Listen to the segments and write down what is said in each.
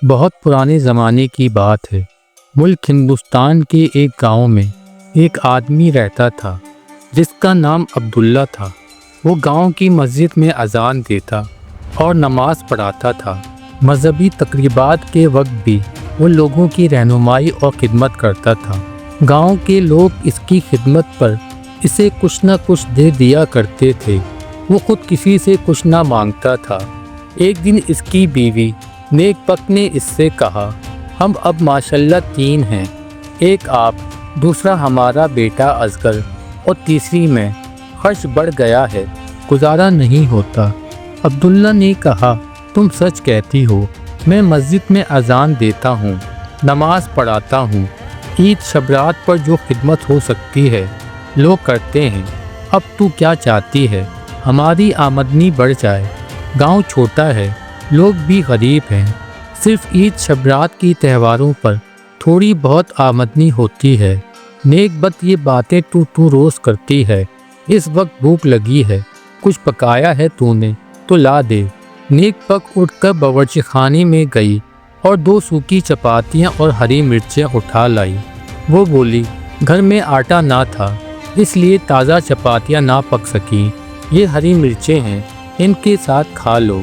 بہت پرانے زمانے کی بات ہے۔ ملک ہندوستان کے ایک گاؤں میں ایک آدمی رہتا تھا جس کا نام عبداللہ تھا۔ وہ گاؤں کی مسجد میں اذان دیتا اور نماز پڑھاتا تھا۔ مذہبی تقریبات کے وقت بھی وہ لوگوں کی رہنمائی اور خدمت کرتا تھا۔ گاؤں کے لوگ اس کی خدمت پر اسے کچھ نہ کچھ دے دیا کرتے تھے۔ وہ خود کسی سے کچھ نہ مانگتا تھا۔ ایک دن اس کی بیوی نیک بخت نے اس سے کہا، ہم اب ماشاءاللہ 3 ہیں، ایک آپ، دوسرا ہمارا بیٹا اصغر اور تیسری میں۔ خرچ بڑھ گیا ہے، گزارا نہیں ہوتا۔ عبداللہ نے کہا، تم سچ کہتی ہو، میں مسجد میں اذان دیتا ہوں، نماز پڑھاتا ہوں، عید شبرات پر جو خدمت ہو سکتی ہے لوگ کرتے ہیں۔ اب تو کیا چاہتی ہے؟ ہماری آمدنی بڑھ جائے۔ گاؤں چھوٹا ہے، لوگ بھی غریب ہیں، صرف عید شبرات کی تہواروں پر تھوڑی بہت آمدنی ہوتی ہے۔ نیک بخت یہ باتیں تو روز کرتی ہے۔ اس وقت بھوک لگی ہے، کچھ پکایا ہے تو نے تو لا دے۔ نیک بخت اٹھ کر باورچی خانے میں گئی اور 2 سوکھی چپاتیاں اور ہری مرچیں اٹھا لائی۔ وہ بولی، گھر میں آٹا نہ تھا اس لیے تازہ چپاتیاں نہ پک سکیں، یہ ہری مرچیں ہیں، ان کے ساتھ کھا لو۔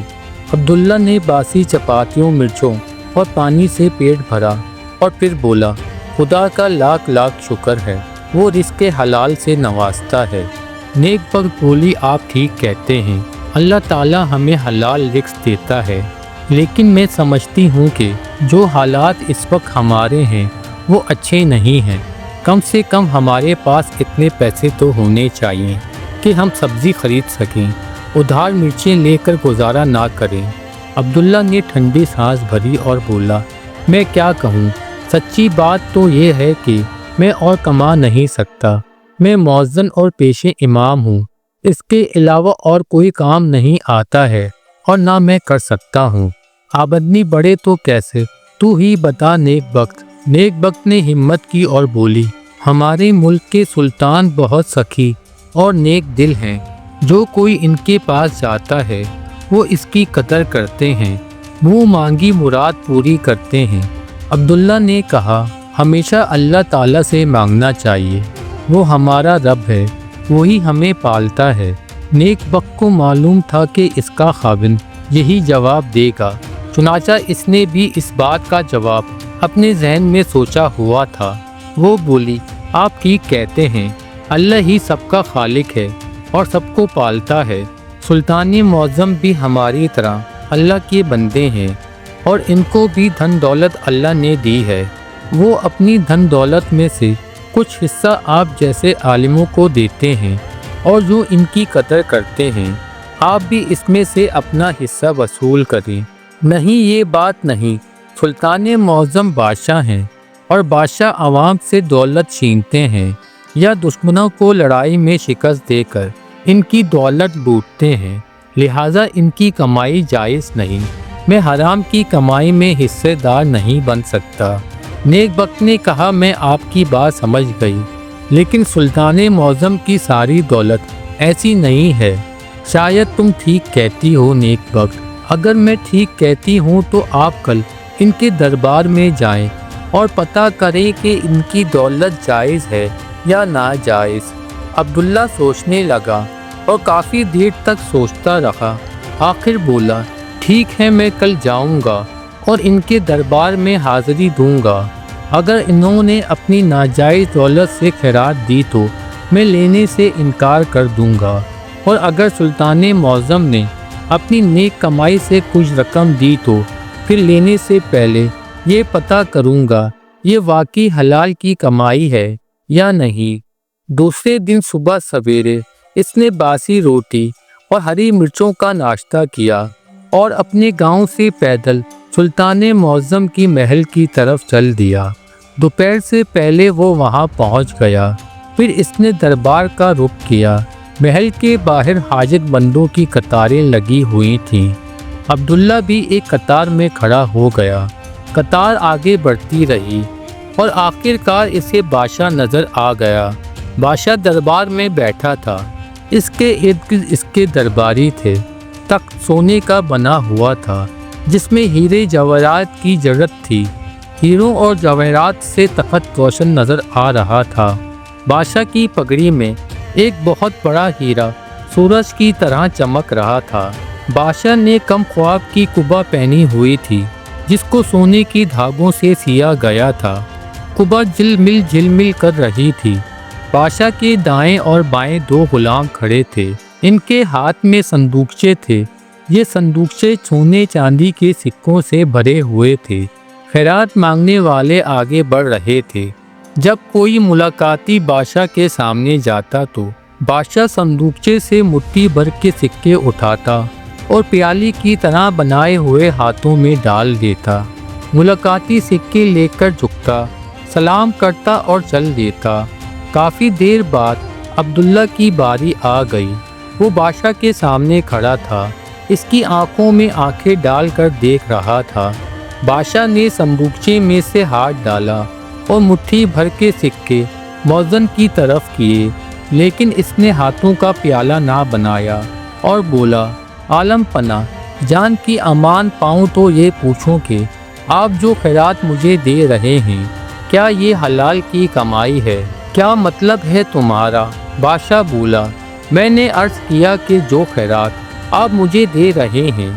عبداللہ نے باسی چپاتیوں، مرچوں اور پانی سے پیٹ بھرا اور پھر بولا، خدا کا لاکھ لاکھ شکر ہے، وہ رزق حلال سے نوازتا ہے۔ نیک بخت بولی، آپ ٹھیک کہتے ہیں، اللہ تعالیٰ ہمیں حلال رزق دیتا ہے، لیکن میں سمجھتی ہوں کہ جو حالات اس وقت ہمارے ہیں وہ اچھے نہیں ہیں۔ کم سے کم ہمارے پاس اتنے پیسے تو ہونے چاہیے کہ ہم سبزی خرید سکیں، ادھار مرچیں لے کر گزارا نہ کریں۔ عبداللہ نے ٹھنڈی سانس بھری اور بولا، میں کیا کہوں، سچی بات تو یہ ہے کہ میں اور کما نہیں سکتا۔ میں مؤذن اور پیشے امام ہوں، اس کے علاوہ اور کوئی کام نہیں آتا ہے اور نہ میں کر سکتا ہوں۔ آمدنی بڑھے تو کیسے، تو ہی بتا نیک بخت۔ نیک بخت نے ہمت کی اور بولی، ہمارے ملک کے سلطان بہت سخی اور نیک دل ہیں، جو کوئی ان کے پاس جاتا ہے وہ اس کی قدر کرتے ہیں، منہ مانگی مراد پوری کرتے ہیں۔ عبداللہ نے کہا، ہمیشہ اللہ تعالیٰ سے مانگنا چاہیے، وہ ہمارا رب ہے، وہی ہمیں پالتا ہے۔ نیک بخت کو معلوم تھا کہ اس کا خاوند یہی جواب دے گا، چنانچہ اس نے بھی اس بات کا جواب اپنے ذہن میں سوچا ہوا تھا۔ وہ بولی، آپ ٹھیک کہتے ہیں، اللہ ہی سب کا خالق ہے اور سب کو پالتا ہے۔ سلطان معظم بھی ہماری طرح اللہ کے بندے ہیں اور ان کو بھی دھن دولت اللہ نے دی ہے۔ وہ اپنی دھن دولت میں سے کچھ حصہ آپ جیسے عالموں کو دیتے ہیں اور جو ان کی قدر کرتے ہیں، آپ بھی اس میں سے اپنا حصہ وصول کریں۔ نہیں، یہ بات نہیں، سلطان معظم بادشاہ ہیں اور بادشاہ عوام سے دولت چھینتے ہیں یا دشمنوں کو لڑائی میں شکست دے کر ان کی دولت لوٹتے ہیں، لہٰذا ان کی کمائی جائز نہیں۔ میں حرام کی کمائی میں حصے دار نہیں بن سکتا۔ نیک بخت نے کہا، میں آپ کی بات سمجھ گئی، لیکن سلطان معظم کی ساری دولت ایسی نہیں ہے۔ شاید تم ٹھیک کہتی ہو نیک بخت، اگر میں ٹھیک کہتی ہوں تو آپ کل ان کے دربار میں جائیں اور پتہ کریں کہ ان کی دولت جائز ہے یا ناجائز۔ عبداللہ سوچنے لگا اور کافی دیر تک سوچتا رہا، آخر بولا، ٹھیک ہے، میں کل جاؤں گا اور ان کے دربار میں حاضری دوں گا۔ اگر انہوں نے اپنی ناجائز دولت سے خیرات دی تو میں لینے سے انکار کر دوں گا، اور اگر سلطان معظم نے اپنی نیک کمائی سے کچھ رقم دی تو پھر لینے سے پہلے یہ پتہ کروں گا یہ واقعی حلال کی کمائی ہے یا نہیں۔ دوسرے دن صبح سویرے اس نے باسی روٹی اور ہری مرچوں کا ناشتہ کیا اور اپنے گاؤں سے پیدل سلطان معظم کی محل کی طرف چل دیا۔ دوپہر سے پہلے وہ وہاں پہنچ گیا، پھر اس نے دربار کا رخ کیا۔ محل کے باہر حاجت مندوں کی قطاریں لگی ہوئی تھیں۔ عبداللہ بھی ایک قطار میں کھڑا ہو گیا۔ قطار آگے بڑھتی رہی اور آخر کار اسے بادشاہ نظر آ گیا۔ بادشاہ دربار میں بیٹھا تھا، اس کے ارد گرد اس کے درباری تھے۔ تخت سونے کا بنا ہوا تھا، جس میں ہیرے جواہرات کی جڑت تھی۔ ہیروں اور جواہرات سے تخت روشن نظر آ رہا تھا۔ بادشاہ کی پگڑی میں ایک بہت بڑا ہیرا سورج کی طرح چمک رہا تھا۔ بادشاہ نے کم خواب کی قبا پہنی ہوئی تھی جس کو سونے کی دھاگوں سے سیا گیا تھا۔ قبا جھلمل کر رہی تھی۔ بادشاہ کے دائیں اور بائیں دو غلام کھڑے تھے۔ ان کے ہاتھ میں صندوقچے تھے۔ یہ صندوقچے سونے چاندی کے سکوں سے بھرے ہوئے تھے۔ خیرات مانگنے والے آگے بڑھ رہے تھے۔ جب کوئی ملاقاتی بادشاہ کے سامنے جاتا تو بادشاہ صندوقچے سے مٹھی بھر کے سکے اٹھاتا اور پیالی کی طرح بنائے ہوئے ہاتھوں میں ڈال دیتا۔ ملاقاتی سکے لے کر جھکتا، سلام کرتا اور چل دیتا۔ کافی دیر بعد عبداللہ کی باری آ گئی۔ وہ بادشاہ کے سامنے کھڑا تھا۔ اس کی آنکھوں میں آنکھیں ڈال کر دیکھ رہا تھا۔ بادشاہ نے صندوقچے میں سے ہاتھ ڈالا اور مٹھی بھر کے سکے مؤذن کی طرف کیے، لیکن اس نے ہاتھوں کا پیالہ نہ بنایا اور بولا، عالم پناہ جان کی امان پاؤں تو یہ پوچھوں کہ آپ جو خیرات مجھے دے رہے ہیں کیا یہ حلال کی کمائی ہے؟ کیا مطلب ہے تمہارا؟ بادشاہ بولا، میں نے عرض کیا کہ جو خیرات آپ مجھے دے رہے ہیں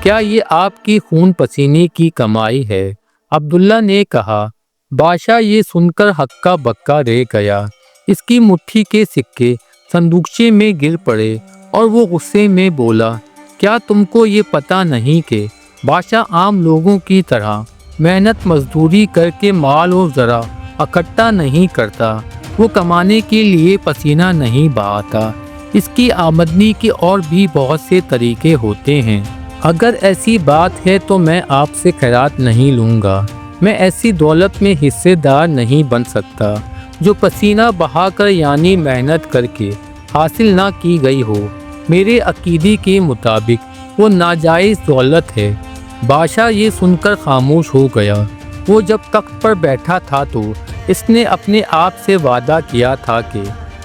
کیا یہ آپ کی خون پسینے کی کمائی ہے؟ عبداللہ نے کہا۔ بادشاہ یہ سن کر ہکا بکا رہ گیا۔ اس کی مٹھی کے سکے صندوقچے میں گر پڑے اور وہ غصے میں بولا، کیا تم کو یہ پتہ نہیں کہ بادشاہ عام لوگوں کی طرح محنت مزدوری کر کے مال و زرع اکٹھا نہیں کرتا؟ وہ کمانے کے لیے پسینہ نہیں بہاتا۔ اس کی آمدنی کے اور بھی بہت سے طریقے ہوتے ہیں۔ اگر ایسی بات ہے تو میں آپ سے خیرات نہیں لوں گا۔ میں ایسی دولت میں حصے دار نہیں بن سکتا جو پسینہ بہا کر یعنی محنت کر کے حاصل نہ کی گئی ہو۔ میرے عقیدے کے مطابق وہ ناجائز دولت ہے۔ بادشاہ یہ سن کر خاموش ہو گیا۔ وہ جب تخت پر بیٹھا تھا تو اس نے اپنے آپ سے وعدہ کیا تھا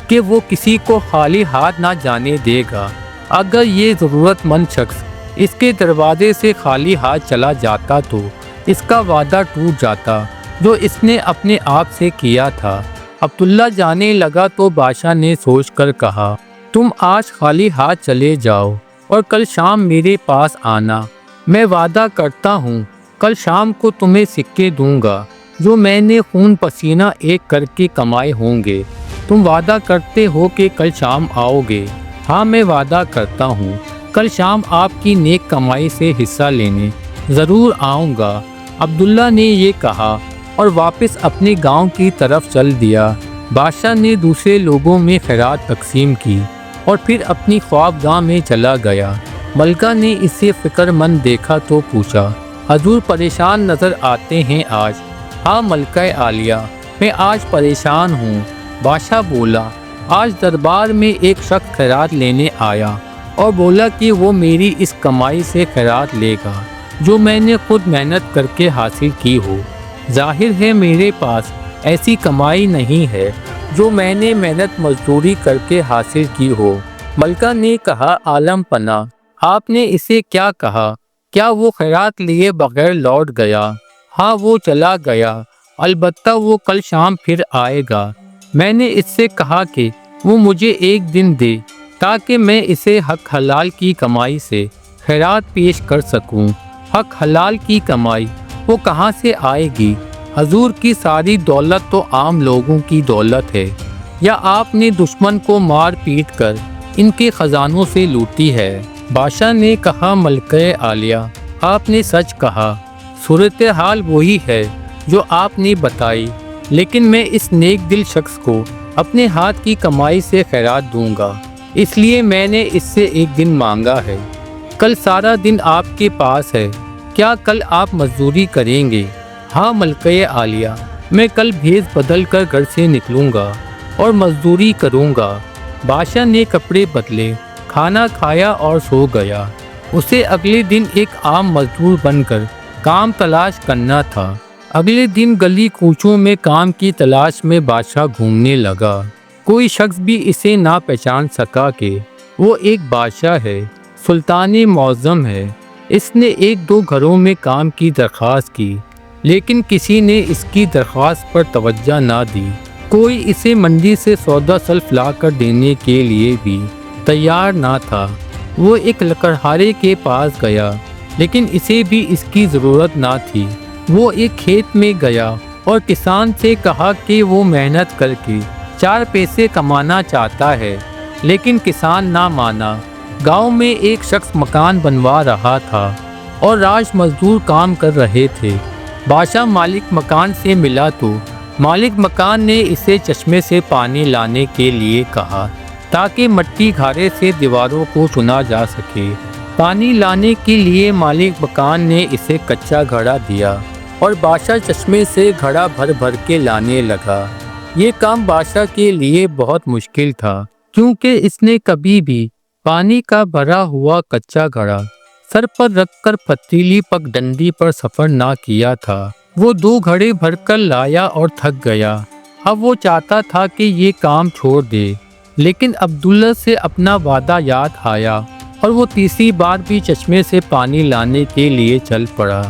کہ وہ کسی کو خالی ہاتھ نہ جانے دے گا۔ اگر یہ ضرورت مند شخص اس کے دروازے سے خالی ہاتھ چلا جاتا تو اس کا وعدہ ٹوٹ جاتا جو اس نے اپنے آپ سے کیا تھا۔ عبداللہ جانے لگا تو بادشاہ نے سوچ کر کہا، تم آج خالی ہاتھ چلے جاؤ اور کل شام میرے پاس آنا۔ میں وعدہ کرتا ہوں کل شام کو تمہیں سکے دوں گا جو میں نے خون پسینہ ایک کر کے کمائے ہوں گے۔ تم وعدہ کرتے ہو کہ کل شام آؤ گے؟ ہاں میں وعدہ کرتا ہوں کل شام آپ کی نیک کمائی سے حصہ لینے ضرور آؤں گا۔ عبداللہ نے یہ کہا اور واپس اپنے گاؤں کی طرف چل دیا۔ بادشاہ نے دوسرے لوگوں میں خیرات تقسیم کی اور پھر اپنی خوابگاہ میں چلا گیا۔ ملکہ نے اسے فکر مند دیکھا تو پوچھا، حضور پریشان نظر آتے ہیں آج؟ ہاں ملکہ عالیہ، میں آج پریشان ہوں۔ بادشاہ بولا، آج دربار میں ایک شخص خیرات لینے آیا اور بولا کہ وہ میری اس کمائی سے خیرات لے گا جو میں نے خود محنت کر کے حاصل کی ہو۔ ظاہر ہے میرے پاس ایسی کمائی نہیں ہے جو میں نے محنت مزدوری کر کے حاصل کی ہو۔ ملکہ نے کہا، عالم پناہ آپ نے اسے کیا کہا؟ کیا وہ خیرات لیے بغیر لوٹ گیا؟ ہاں وہ چلا گیا، البتہ وہ کل شام پھر آئے گا۔ میں نے اس سے کہا کہ وہ مجھے ایک دن دے تاکہ میں اسے حق حلال کی کمائی سے خیرات پیش کر سکوں۔ حق حلال کی کمائی وہ کہاں سے آئے گی؟ حضور کی ساری دولت تو عام لوگوں کی دولت ہے، یا آپ نے دشمن کو مار پیٹ کر ان کے خزانوں سے لوٹی ہے؟ بادشاہ نے کہا، ملکہ عالیہ آپ نے سچ کہا، صورتحال وہی ہے جو آپ نے بتائی، لیکن میں اس نیک دل شخص کو اپنے ہاتھ کی کمائی سے خیرات دوں گا، اس لیے میں نے اس سے ایک دن مانگا ہے۔ کل سارا دن آپ کے پاس ہے، کیا کل آپ مزدوری کریں گے؟ ہاں ملکہ عالیہ، میں کل بھیس بدل کر گھر سے نکلوں گا اور مزدوری کروں گا۔ بادشاہ نے کپڑے بدلے، کھانا کھایا اور سو گیا۔ اسے اگلے دن ایک عام مزدور بن کر کام تلاش کرنا تھا۔ اگلے دن گلی کوچوں میں کام کی تلاش میں بادشاہ گھومنے لگا۔ کوئی شخص بھی اسے نہ پہچان سکا کہ وہ ایک بادشاہ ہے، سلطان معظم ہے۔ اس نے ایک دو گھروں میں کام کی درخواست کی، لیکن کسی نے اس کی درخواست پر توجہ نہ دی۔ کوئی اسے منڈی سے سودا سلف لا کر دینے کے لیے بھی تیار نہ تھا۔ وہ ایک لکڑہارے کے پاس گیا، لیکن اسے بھی اس کی ضرورت نہ تھی۔ وہ ایک کھیت میں گیا اور کسان سے کہا کہ وہ محنت کر کے 4 پیسے کمانا چاہتا ہے، لیکن کسان نہ مانا۔ گاؤں میں ایک شخص مکان بنوا رہا تھا اور راج مزدور کام کر رہے تھے۔ بادشاہ مالک مکان سے ملا تو مالک مکان نے اسے چشمے سے پانی لانے کے لیے کہا تاکہ مٹی گھارے سے دیواروں کو چنا جا سکے۔ پانی لانے کے لیے مالک مکان نے اسے کچا گھڑا دیا اور بادشاہ چشمے سے گھڑا بھر بھر کے لانے لگا۔ یہ کام بادشاہ کے لیے بہت مشکل تھا، کیونکہ اس نے کبھی بھی پانی کا بھرا ہوا کچا گھڑا سر پر رکھ کر پتیلی پگ ڈنڈی پر سفر نہ کیا تھا۔ وہ 2 گھڑے بھر کر لایا اور تھک گیا۔ اب وہ چاہتا تھا کہ یہ کام چھوڑ دے، لیکن عبداللہ سے اپنا وعدہ یاد آیا اور وہ تیسری بار بھی چشمے سے پانی لانے کے لیے چل پڑا۔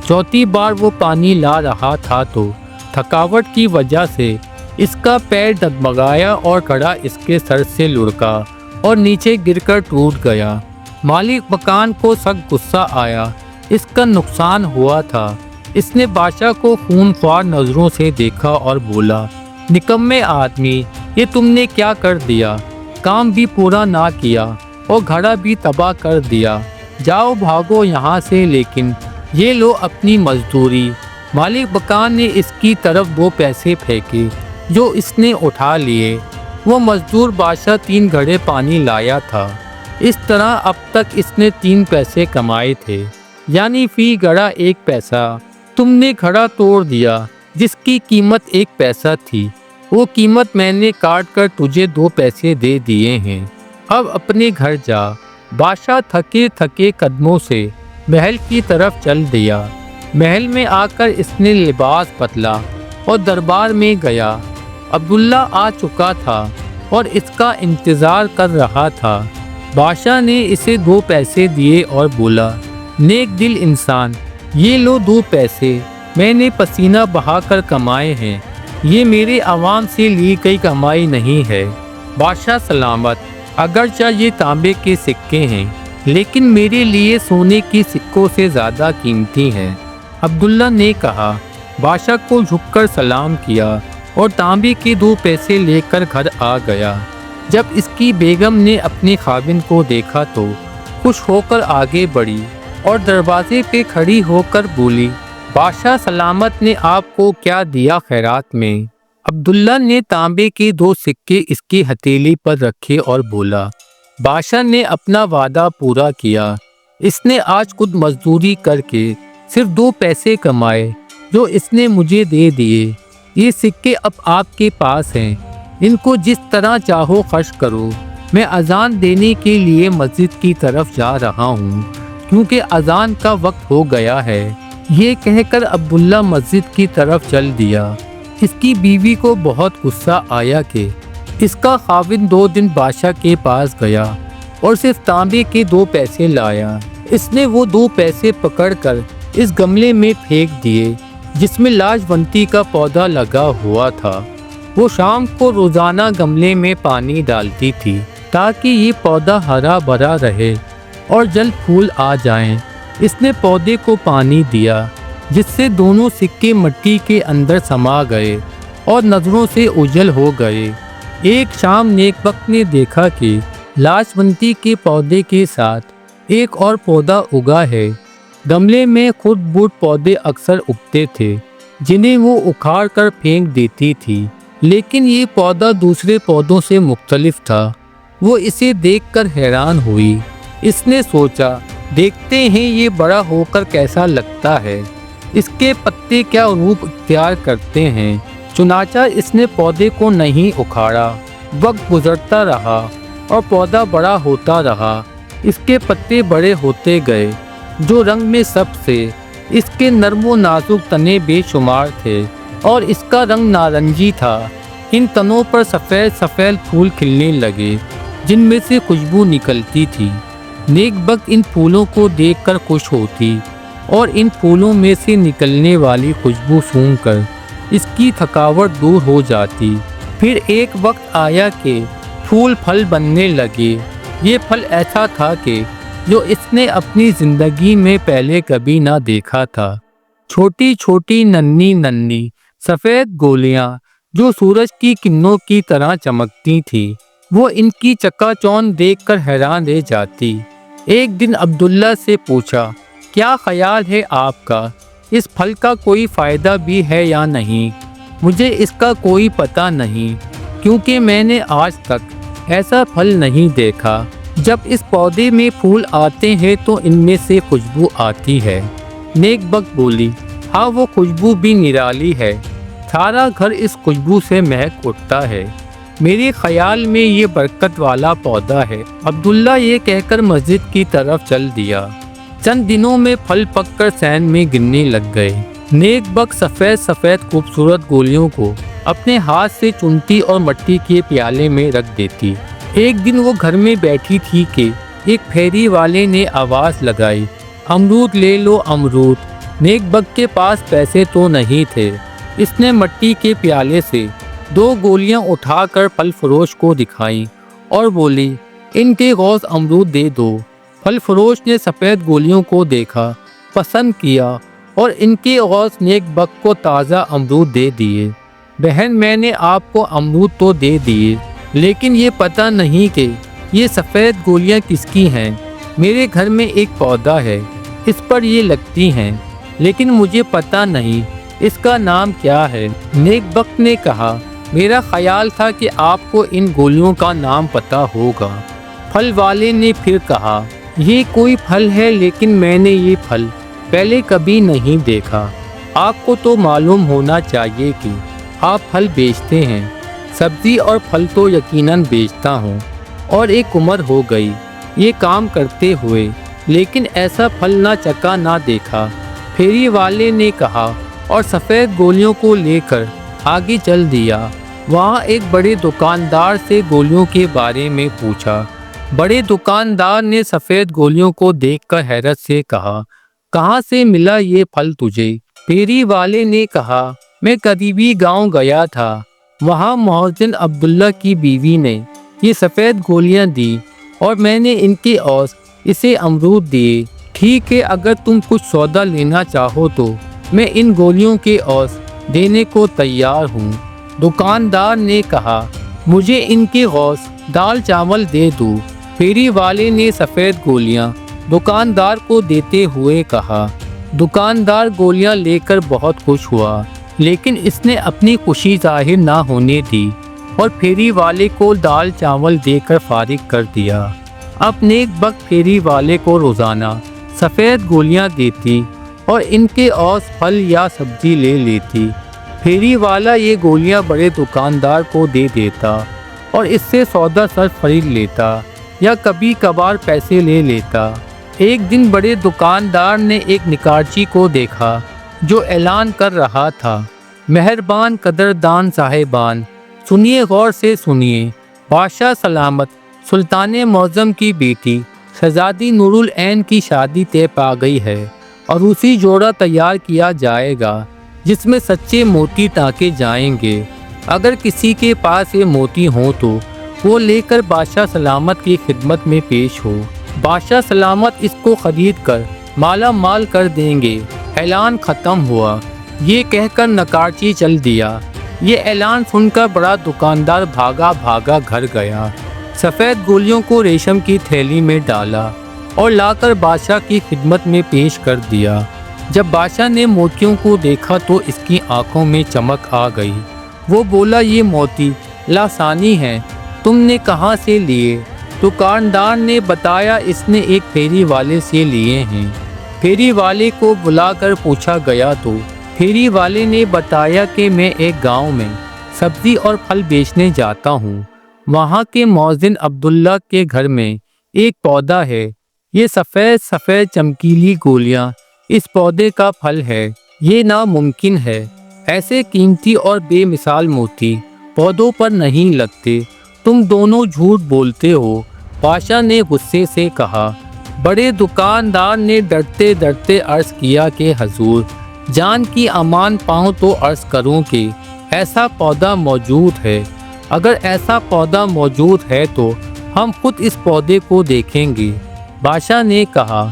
چوتھی بار وہ پانی لا رہا تھا تو تھکاوٹ کی وجہ سے اس کا پیر ڈگمگایا اور گھڑا اس کے سر سے لڑکا اور نیچے گر کر ٹوٹ گیا۔ مالک مکان کو سخت غصہ آیا، اس کا نقصان ہوا تھا۔ اس نے بادشاہ کو خون خوار نظروں سے دیکھا اور بولا، نکمے آدمی، یہ تم نے کیا کر دیا؟ کام بھی پورا نہ کیا اور گھڑا بھی تباہ کر دیا۔ جاؤ بھاگو یہاں سے، لیکن یہ لو اپنی مزدوری۔ مالک مکان نے اس کی طرف 2 پیسے پھینکے جو اس نے اٹھا لیے۔ وہ مزدور بادشاہ 3 گھڑے پانی لایا تھا۔ اس طرح اب تک اس نے 3 پیسے کمائے تھے، یعنی فی گھڑا 1 پیسہ۔ تم نے گھڑا توڑ دیا جس کی قیمت 1 پیسہ تھی، وہ قیمت میں نے کاٹ کر تجھے 2 پیسے دے دیے ہیں۔ اب اپنے گھر جا۔ بادشاہ تھکے تھکے قدموں سے محل کی طرف چل دیا۔ محل میں آ کر اس نے لباس بدلا اور دربار میں گیا۔ عبداللہ آ چکا تھا اور اس کا انتظار کر رہا تھا۔ بادشاہ نے اسے 2 پیسے دیے اور بولا، نیک دل انسان، یہ لو 2 پیسے، میں نے پسینہ بہا کر کمائے ہیں، یہ میرے عوام سے لی گئی کمائی نہیں ہے۔ بادشاہ سلامت، اگرچہ یہ تانبے کے سکے ہیں، لیکن میرے لیے سونے کی سکوں سے زیادہ قیمتی ہیں۔ عبداللہ نے کہا۔ بادشاہ کو جھک کر سلام کیا اور تانبے کے 2 پیسے لے کر گھر آ گیا۔ جب اس کی بیگم نے اپنے خاوند کو دیکھا تو خوش ہو کر آگے بڑھی اور دروازے پہ کھڑی ہو کر بولی، بادشاہ سلامت نے آپ کو کیا دیا خیرات میں؟ عبداللہ نے تانبے کے 2 سکے اس کی ہتھیلی پر رکھے اور بولا، بادشاہ نے اپنا وعدہ پورا کیا۔ اس نے آج خود مزدوری کر کے صرف 2 پیسے کمائے جو اس نے مجھے دے دیے۔ یہ سکے اب آپ کے پاس ہیں، ان کو جس طرح چاہو خرچ کرو۔ میں اذان دینے کے لیے مسجد کی طرف جا رہا ہوں، کیونکہ اذان کا وقت ہو گیا ہے۔ یہ کہہ کر عبداللہ مسجد کی طرف چل دیا۔ اس کی بیوی کو بہت غصہ آیا کہ اس کا خاوند 2 دن بادشاہ کے پاس گیا اور صرف تانبے کے 2 پیسے لایا۔ اس نے وہ 2 پیسے پکڑ کر اس گملے میں پھینک دیے جس میں لاجونتی کا پودا لگا ہوا تھا۔ وہ شام کو روزانہ گملے میں پانی ڈالتی تھی تاکہ یہ پودا ہرا بھرا رہے اور جلد پھول آ جائیں۔ اس نے پودے کو پانی دیا، جس سے دونوں سکے مٹی کے اندر سما گئے اور نظروں سے اوجھل ہو گئے۔ ایک شام نیک وقت نے دیکھا کہ لاجونتی کے پودے کے ساتھ ایک اور پودا اگا ہے۔ گملے میں خود بوٹ پودے اکثر اگتے تھے جنہیں وہ اکھاڑ کر پھینک دیتی تھی، لیکن یہ پودا دوسرے پودوں سے مختلف تھا۔ وہ اسے دیکھ کر حیران ہوئی۔ اس نے سوچا، دیکھتے ہیں یہ بڑا ہو کر کیسا لگتا ہے، اس کے پتے کیا روپ اختیار کرتے ہیں۔ چنانچہ اس نے پودے کو نہیں اکھاڑا۔ وقت گزرتا رہا اور پودا بڑا ہوتا رہا۔ اس کے پتے بڑے ہوتے گئے جو رنگ میں سب سے، اس کے نرم و نازک تنے بے شمار تھے اور اس کا رنگ نارنجی تھا۔ ان تنوں پر سفید سفید پھول کھلنے لگے جن میں سے خوشبو نکلتی تھی۔ نیک بخت ان پھولوں کو دیکھ کر خوش ہوتی اور ان پھولوں میں سے نکلنے والی خوشبو سونگھ کر اس کی تھکاوٹ دور ہو جاتی۔ پھر ایک وقت آیا کہ پھول پھل بننے لگے۔ یہ پھل ایسا تھا کہ جو اس نے اپنی زندگی میں پہلے کبھی نہ دیکھا تھا۔ چھوٹی چھوٹی ننھی ننھی سفید گولیاں جو سورج کی کرنوں کی طرح چمکتی تھی، وہ ان کی چکا چوند دیکھ کر حیران رہ جاتی۔ ایک دن عبداللہ سے پوچھا، کیا خیال ہے آپ کا، اس پھل کا کوئی فائدہ بھی ہے یا نہیں؟ مجھے اس کا کوئی پتہ نہیں، کیونکہ میں نے آج تک ایسا پھل نہیں دیکھا۔ جب اس پودے میں پھول آتے ہیں تو ان میں سے خوشبو آتی ہے۔ نیک بخت بولی، ہاں وہ خوشبو بھی نرالی ہے، سارا گھر اس خوشبو سے مہک اٹھتا ہے۔ میرے خیال میں یہ برکت والا پودا ہے۔ عبداللہ یہ کہہ کر مسجد کی طرف چل دیا۔ چند دنوں میں پھل پک کر صحن میں گرنے لگ گئے۔ نیک بخت سفید سفید خوبصورت گولیوں کو اپنے ہاتھ سے چنتی اور مٹی کے پیالے میں رکھ دیتی۔ ایک دن وہ گھر میں بیٹھی تھی کہ ایک پھیری والے نے آواز لگائی، امرود لے لو امرود۔ نیک بخت کے پاس پیسے تو نہیں تھے۔ اس نے مٹی کے پیالے سے 2 گولیاں اٹھا کر پھل فروش کو دکھائیں اور بولی، ان کے غوث امرود دے دو۔ پھل فروش نے سفید گولیوں کو دیکھا، پسند کیا اور ان کے غوث نیک بخت کو تازہ امرود دے دیے۔ بہن، میں نے آپ کو امرود تو دے دیے، لیکن یہ پتہ نہیں کہ یہ سفید گولیاں کس کی ہیں۔ میرے گھر میں ایک پودا ہے، اس پر یہ لگتی ہیں، لیکن مجھے پتہ نہیں اس کا نام کیا ہے۔ نیک بخت نے کہا، میرا خیال تھا کہ آپ کو ان گولیوں کا نام پتہ ہوگا۔ پھل والے نے پھر کہا، یہ کوئی پھل ہے، لیکن میں نے یہ پھل پہلے کبھی نہیں دیکھا۔ آپ کو تو معلوم ہونا چاہیے کہ آپ پھل بیچتے ہیں۔ سبزی اور پھل تو یقیناً بیچتا ہوں، اور ایک عمر ہو گئی یہ کام کرتے ہوئے، لیکن ایسا پھل نہ چکا نہ دیکھا۔ پھیری والے نے کہا اور سفید گولیوں کو لے کر آگے چل دیا۔ وہاں ایک بڑے دکاندار سے گولیوں کے بارے میں پوچھا۔ بڑے دکاندار نے سفید گولیوں کو دیکھ کر حیرت سے کہا، کہاں سے ملا یہ پھل تجھے؟ پھیری والے نے کہا، میں قریبی گاؤں گیا تھا، وہاں محسن عبداللہ کی بیوی نے یہ سفید گولیاں دی اور میں نے ان کے عوض اسے امرود دیے۔ ٹھیک ہے، اگر تم کچھ سودا لینا چاہو تو میں ان گولیوں کے عوض دینے کو تیار ہوں۔ دکاندار نے کہا، مجھے ان کے عوض دال چاول دے دو۔ پھیری والے نے سفید گولیاں دکاندار کو دیتے ہوئے کہا۔ دکاندار گولیاں لے کر بہت خوش ہوا، لیکن اس نے اپنی خوشی ظاہر نہ ہونے دی اور پھیری والے کو دال چاول دے کر فارغ کر دیا۔ اب نیک بخت پھیری والے کو روزانہ سفید گولیاں دیتی اور ان کے عوض پھل یا سبزی لے لیتی۔ پھیری والا یہ گولیاں بڑے دکاندار کو دے دیتا اور اس سے سودا صرف خرید لیتا یا کبھی کبھار پیسے لے لیتا۔ ایک دن بڑے دکاندار نے ایک نکارچی کو دیکھا جو اعلان کر رہا تھا، مہربان قدردان صاحبان، سنیے غور سے سنیے، بادشاہ سلامت سلطان معظم کی بیٹی شہزادی نور العین کی شادی طے پا گئی ہے اور اسی جوڑا تیار کیا جائے گا جس میں سچے موتی ٹانکے جائیں گے۔ اگر کسی کے پاس یہ موتی ہوں تو وہ لے کر بادشاہ سلامت کی خدمت میں پیش ہو۔ بادشاہ سلامت اس کو خرید کر مالا مال کر دیں گے۔ اعلان ختم ہوا۔ یہ کہہ کر نکارچی چل دیا۔ یہ اعلان سن کر بڑا دکاندار بھاگا بھاگا گھر گیا، سفید گولیوں کو ریشم کی تھیلی میں ڈالا اور لا کر بادشاہ کی خدمت میں پیش کر دیا۔ جب بادشاہ نے موتیوں کو دیکھا تو اس کی آنکھوں میں چمک آ گئی۔ وہ بولا، یہ موتی لاسانی ہیں، تم نے کہاں سے لیے؟ دکاندار نے بتایا، اس نے ایک پھیری والے سے لیے ہیں۔ پھیری والے کو بلا کر پوچھا گیا تو پھیری والے نے بتایا کہ میں ایک گاؤں میں سبزی اور پھل بیچنے جاتا ہوں، وہاں کے محسن عبداللہ کے گھر میں ایک پودا ہے، یہ سفید سفید چمکیلی گولیاں اس پودے کا پھل ہے۔ یہ ناممکن ہے، ایسے قیمتی اور بے مثال موتی پودوں پر نہیں لگتے، تم دونوں جھوٹ بولتے ہو۔ بادشاہ نے غصے سے کہا، بڑے دکاندار نے ڈرتے ڈرتے عرض کیا کہ حضور، جان کی امان پاؤں تو عرض کروں کہ ایسا پودا موجود ہے۔ اگر ایسا پودا موجود ہے تو ہم خود اس پودے کو دیکھیں گے۔ بادشاہ نے کہا۔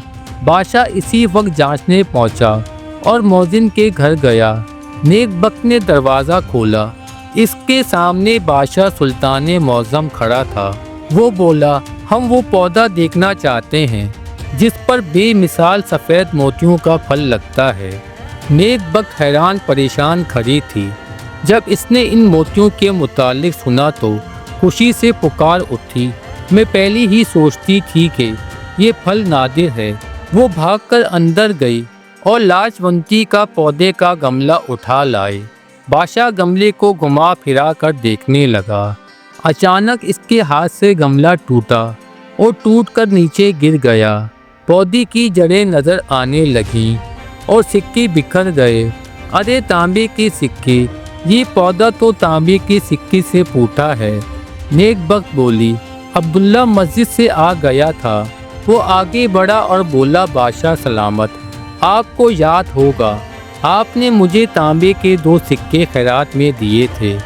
بادشاہ اسی وقت جانچنے پہنچا اور مؤذن کے گھر گیا۔ نیک بخت نے دروازہ کھولا۔ اس کے سامنے بادشاہ سلطان معظم کھڑا تھا۔ وہ بولا، ہم وہ پودا دیکھنا چاہتے ہیں جس پر بے مثال سفید موتیوں کا پھل لگتا ہے۔ نیک بخت حیران پریشان کھڑی تھی۔ جب اس نے ان موتیوں کے متعلق سنا تو خوشی سے پکار اٹھی، میں پہلی ہی سوچتی تھی کہ یہ پھل نادر ہے۔ وہ بھاگ کر اندر گئی اور لاجونتی کا پودے کا گملہ اٹھا لائے۔ بادشاہ گملے کو گھما پھرا کر دیکھنے لگا۔ اچانک اس کے ہاتھ سے گملہ ٹوٹا اور ٹوٹ کر نیچے گر گیا۔ پودے کی جڑیں نظر آنے لگیں اور سکے بکھر گئے۔ ارے تانبے کے سکے، یہ پودا تو تانبے کے سکے سے پھوٹا ہے۔ نیک بخت بولی۔ عبداللہ مسجد سے آ گیا تھا۔ وہ آگے بڑھا اور بولا، بادشاہ سلامت، آپ کو یاد ہوگا آپ نے مجھے تانبے کے 2 سکے خیرات میں دیے تھے۔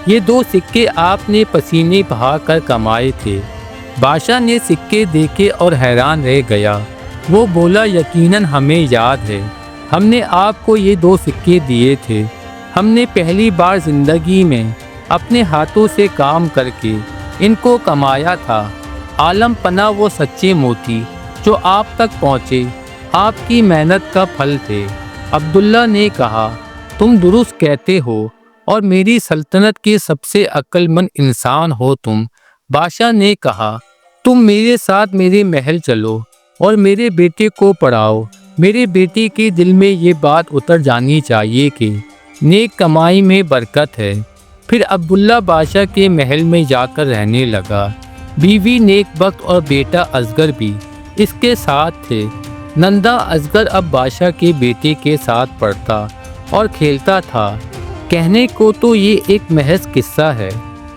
یہ 2 سکے آپ نے پسینے بہا کر کمائے تھے۔ بادشاہ نے سکے دیکھے اور حیران رہ گیا۔ وہ بولا، یقیناً ہمیں یاد ہے، ہم نے آپ کو یہ 2 سکے دیے تھے۔ ہم نے پہلی بار زندگی میں اپنے ہاتھوں سے کام کر کے ان کو کمایا تھا۔ عالم پناہ وہ سچے موتی جو آپ تک پہنچے آپ کی محنت کا پھل تھے۔ عبداللہ نے کہا، تم درست کہتے ہو اور میری سلطنت کے سب سے عقل مند انسان ہو تم۔ بادشاہ نے کہا، تم میرے ساتھ میرے محل چلو اور میرے بیٹے کو پڑھاؤ۔ میرے بیٹے کے دل میں یہ بات اتر جانی چاہیے کہ نیک کمائی میں برکت ہے۔ پھر عبداللہ بادشاہ کے محل میں جا کر رہنے لگا۔ بیوی نیک بخت اور بیٹا اصغر بھی اس کے ساتھ تھے۔ نندا اصغر اب بادشاہ کے بیٹے کے ساتھ پڑھتا اور کھیلتا تھا۔ کہنے کو تو یہ ایک محض قصہ ہے،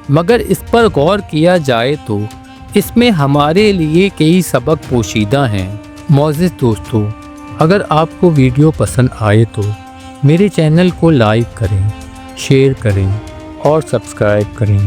مگر اس پر غور کیا جائے تو اس میں ہمارے لیے کئی سبق پوشیدہ ہیں۔ معزز دوستو، اگر آپ کو ویڈیو پسند آئے تو میرے چینل کو لائک کریں، شیئر کریں اور سبسکرائب کریں۔